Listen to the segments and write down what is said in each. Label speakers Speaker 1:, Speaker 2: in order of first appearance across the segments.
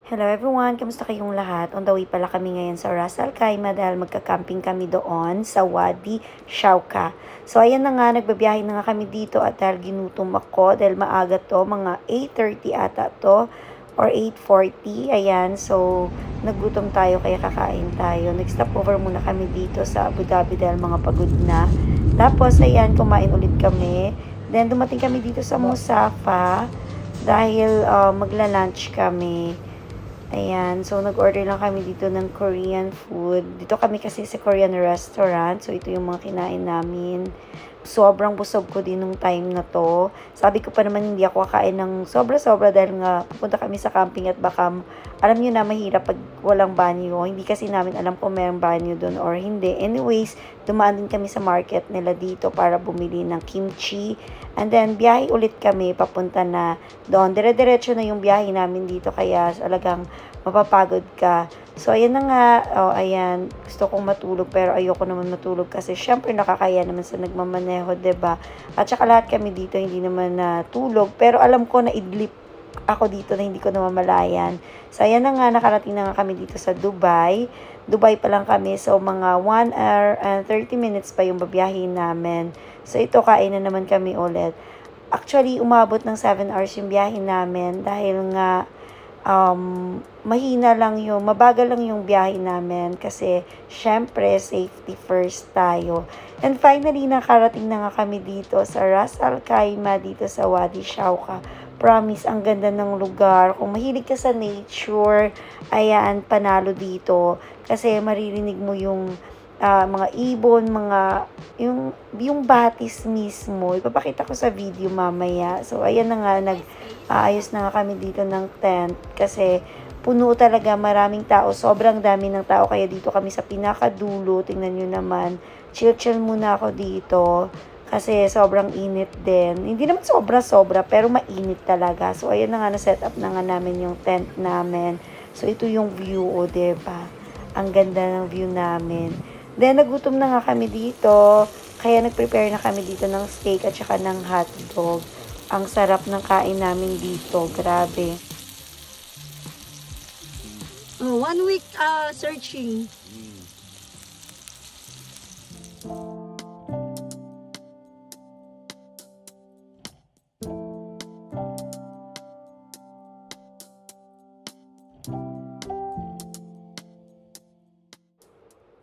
Speaker 1: Hello everyone! Kamusta kayong lahat? On the way pala kami ngayon sa Ras Al Khaimah dahil magka-camping kami doon sa Wadi Shauka. So ayan na nga, nagbabiyahe na nga kami dito at dahil ginutom ako dahil maaga to, mga 8:30 ata to or 8:40. Ayan, so nagutom tayo kaya kakain tayo. Nag-stop over muna kami dito sa Abu Dhabi dahil mga pagod na. Tapos ayan, kumain ulit kami. Then dumating kami dito sa Musafa dahil magla-lunch kami. Ayan, so nag-order lang kami dito ng Korean food. Dito kami kasi sa Korean restaurant. So ito yung mga kinain namin. Sobrang busog ko din nung time na to. Sabi ko pa naman hindi ako kakain ng sobra-sobra dahil nga pupunta kami sa camping at baka alam nyo na mahirap pag walang banyo. Hindi kasi namin alam kung mayroong banyo doon or hindi. Anyways, dumaan din kami sa market nila dito para bumili ng kimchi. And then, biyahe ulit kami papunta na doon. Dire-diretso na yung biyahe namin dito kaya talagang mapapagod ka. So, ayan na nga. Oh, ayan. Gusto kong matulog pero ayoko naman matulog kasi syempre nakakaya naman sa nagmamaneho, 'di ba? At saka lahat kami dito hindi naman natulog. Pero alam ko na idlip ako dito na hindi ko namamalayan. So, ayan na nga. Nakarating na nga kami dito sa Dubai. Dubai pa lang kami. So, mga 1 hour and 30 minutes pa yung babiyahin namin. So, ito kain na naman kami ulit. Actually, umabot ng 7 hours yung biyahe namin dahil nga mahina lang yung, mabagal lang yung biyahe namin kasi syempre safety first tayo. And finally, nakarating na nga kami dito sa Ras Al Khaimah, dito sa Wadi Shauka. Promise, ang ganda ng lugar. Kung mahilig ka sa nature, ayan, panalo dito. Kasi maririnig mo yung mga ibon, yung batis mismo. Ipapakita ko sa video mamaya. So, ayan na nga, ayos na nga kami dito ng tent kasi puno talaga, maraming tao, sobrang dami ng tao kaya dito kami sa pinakadulo. Tingnan nyo naman, chill muna ako dito kasi sobrang init din. Hindi naman sobra pero mainit talaga. So ayan na nga, na-set up na nga namin yung tent namin. So ito yung view, o diba? Ang ganda ng view namin. Then nagutom na nga kami dito kaya nag-prepare na kami dito ng steak at saka ng hotdog. Ang sarap ng kain namin dito. Grabe.
Speaker 2: 1 week searching.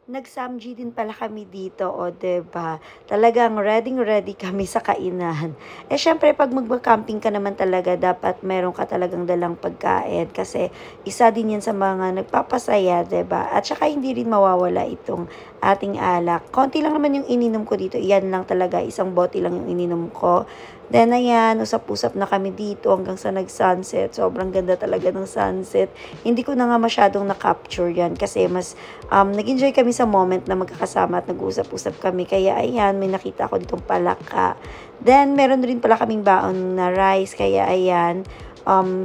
Speaker 1: Nag-samji din pala kami dito, o diba? Talagang ready kami sa kainan. Eh syempre pag magba-camping ka naman talaga, dapat meron ka talagang dalang pagkain kasi isa din yan sa mga nagpapasaya, diba? At saka hindi rin mawawala itong ating alak. Konti lang naman yung ininom ko dito. Iyan lang talaga, isang bote lang yung ininom ko. Then ayan, usap-usap na kami dito hanggang sa nag-sunset. Sobrang ganda talaga ng sunset. Hindi ko na nga masyadong na-capture yan kasi mas nag-enjoy kami sa moment na magkakasama at nag-usap-usap kami. Kaya ayan, may nakita ako ditong palaka. Then meron rin pala kaming baon na rice. Kaya ayan,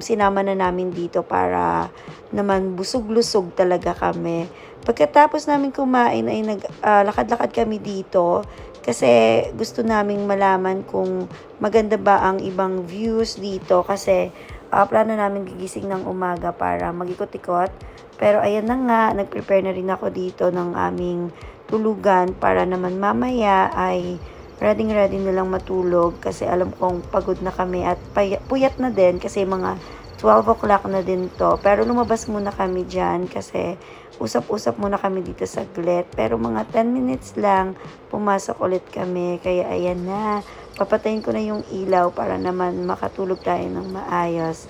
Speaker 1: sinama na namin dito para naman busog-lusog talaga kami. Pagkatapos namin kumain ay naglakad-lakad kami dito. Kasi gusto naming malaman kung maganda ba ang ibang views dito. Kasi plano namin gigising ng umaga para mag-ikot-ikot. Pero ayan na nga, nag-prepare na rin ako dito ng aming tulugan para naman mamaya ay ready na lang matulog. Kasi alam kong pagod na kami at puyat na din kasi mga 12 o'clock na din to. Pero lumabas muna kami dyan kasi usap-usap muna kami dito saglit. Pero mga 10 minutes lang, pumasok ulit kami. Kaya ayan na, papatayin ko na yung ilaw para naman makatulog tayo ng maayos.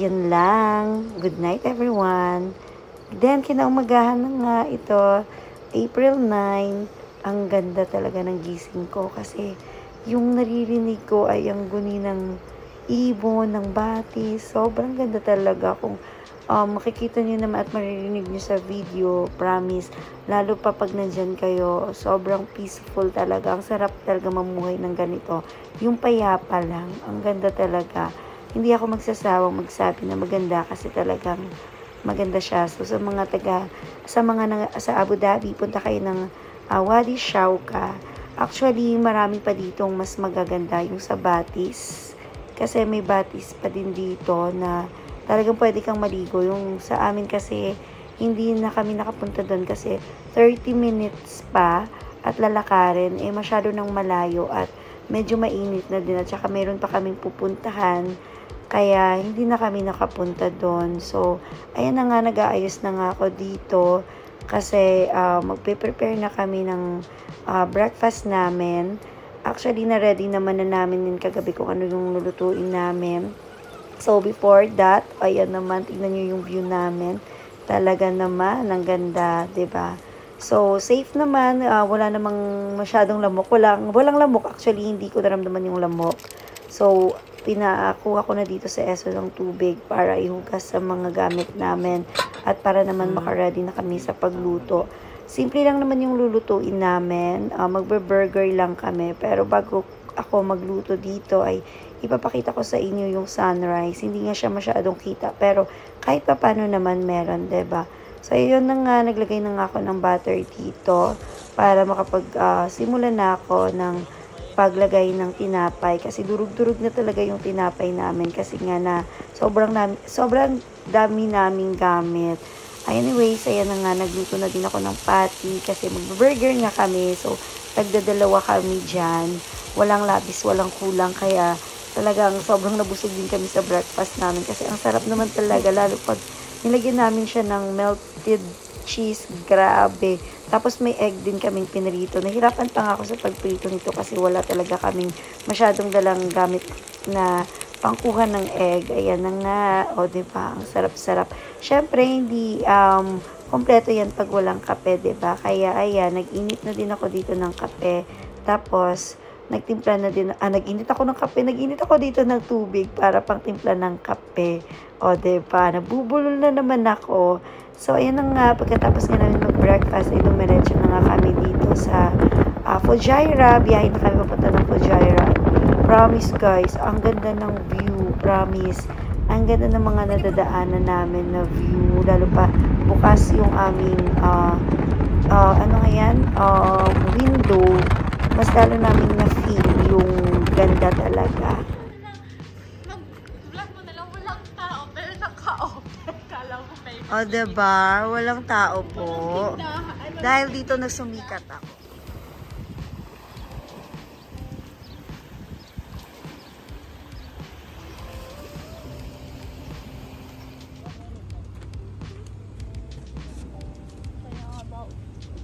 Speaker 1: Yan lang. Good night everyone. Then kinaumagahan na nga ito, April 9. Ang ganda talaga ng gising ko kasi yung naririnig ko ay ang guni ng ibon, ng batis. Sobrang ganda talaga. Kung makikita nyo naman at maririnig nyo sa video, promise, lalo pa pag nandyan kayo, sobrang peaceful talaga. Ang sarap talaga mamuhay ng ganito. Yung payapa lang, ang ganda talaga. Hindi ako magsasawang magsabi na maganda kasi talagang maganda siya. So sa mga sa Abu Dhabi, punta kayo ng Wadi Shauka. Actually, marami pa ditong mas magaganda yung sa Batis. Kasi may Batis pa din dito na talagang pwede kang maligo. Yung sa amin kasi, hindi na kami nakapunta doon kasi 30 minutes pa at lalakarin, masyado nang malayo at medyo mainit na din at saka meron pa kaming pupuntahan kaya hindi na kami nakapunta doon. So, ayan na nga, nag-aayos na nga ako dito kasi magpe-prepare na kami ng breakfast namin. Actually, na-ready naman na namin din kagabi kung ano yung lulutuin namin. So, before that, ayan naman, tignan nyo yung view namin. Talaga naman, ang ganda, 'di ba? So, safe naman, wala namang masyadong lamok. Walang lamok, actually, hindi ko naramdaman yung lamok. So, pinakuha ko na dito sa ESO ng tubig para ihugas sa mga gamit namin at para naman makaready na kami sa pagluto. Simple lang naman yung lulutuin namin. Magbe-burger lang kami. Pero bago ako magluto dito ay ipapakita ko sa inyo yung sunrise. Hindi nga siya masyadong kita. Pero kahit pa paano naman meron, 'di ba? So, yun na nga. Naglagay na nga ako ng butter dito para makapag-simula na ako ng paglagay ng tinapay. Kasi durug-durug na talaga yung tinapay namin. Kasi nga na sobrang dami naming gamit. Anyways, ayan na nga, nagluto na din ako ng patty kasi mag-burger nga kami. So, tagdadalawa kami dyan. Walang labis, walang kulang. Kaya talagang sobrang nabusog din kami sa breakfast namin. Kasi ang sarap naman talaga, lalo pag nilagyan namin siya ng melted cheese. Grabe. Tapos may egg din kaming pinrito. Nahirapan pa nga ako sa pagprito nito kasi wala talaga kaming masyadong dalang gamit na pangkuha ng egg. Ayan na nga. O, diba? Ang sarap-sarap. Syempre, hindi kompleto yan pag walang kape, diba? Kaya, ayan, nag-init na din ako dito ng kape. Tapos, nagtimpla na din, nag-init ako ng kape. Nag-init ako dito ng tubig para pang timpla ng kape. O, diba? Nabubulol na naman ako. So, ayan na nga. Pagkatapos nga namin mag-breakfast, ay dumiretso na nga kami dito sa Fujairah. Biyahe na kami papunta ng Fujairah. Promise guys, ang ganda ng view, promise. Ang ganda ng mga nadadaanan namin na view, lalo pa bukas yung aming window. Mas lalo namin na-feel yung ganda talaga.
Speaker 2: Mag-vlog mo na lang, walang tao, pero naka-open. Kala mo may...
Speaker 1: O, diba? Walang tao po. Dahil dito nagsumikat ako.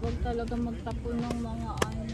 Speaker 2: Huwag talaga magtapon ng mga ano.